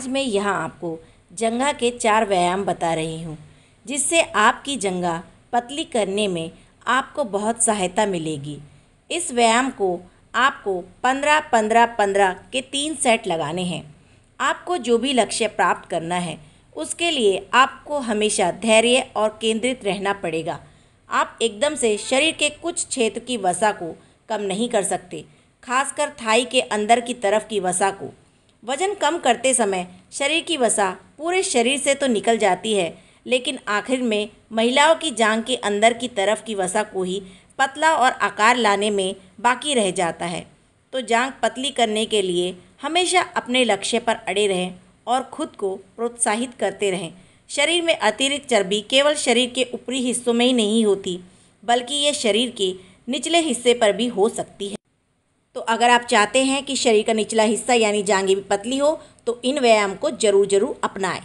आज मैं यहाँ आपको जंघा के 4 व्यायाम बता रही हूँ जिससे आपकी जंघा पतली करने में आपको बहुत सहायता मिलेगी। इस व्यायाम को आपको 15-15-15 के 3 सेट लगाने हैं। आपको जो भी लक्ष्य प्राप्त करना है उसके लिए आपको हमेशा धैर्य और केंद्रित रहना पड़ेगा। आप एकदम से शरीर के कुछ क्षेत्र की वसा को कम नहीं कर सकते, खासकर थाई के अंदर की तरफ की वसा को। वजन कम करते समय शरीर की वसा पूरे शरीर से तो निकल जाती है, लेकिन आखिर में महिलाओं की जांघ के अंदर की तरफ की वसा को ही पतला और आकार लाने में बाकी रह जाता है। तो जांघ पतली करने के लिए हमेशा अपने लक्ष्य पर अड़े रहें और खुद को प्रोत्साहित करते रहें। शरीर में अतिरिक्त चर्बी केवल शरीर के ऊपरी हिस्सों में ही नहीं होती, बल्कि ये शरीर के निचले हिस्से पर भी हो सकती है। तो अगर आप चाहते हैं कि शरीर का निचला हिस्सा यानी जांघें भी पतली हो तो इन व्यायाम को ज़रूर अपनाएं।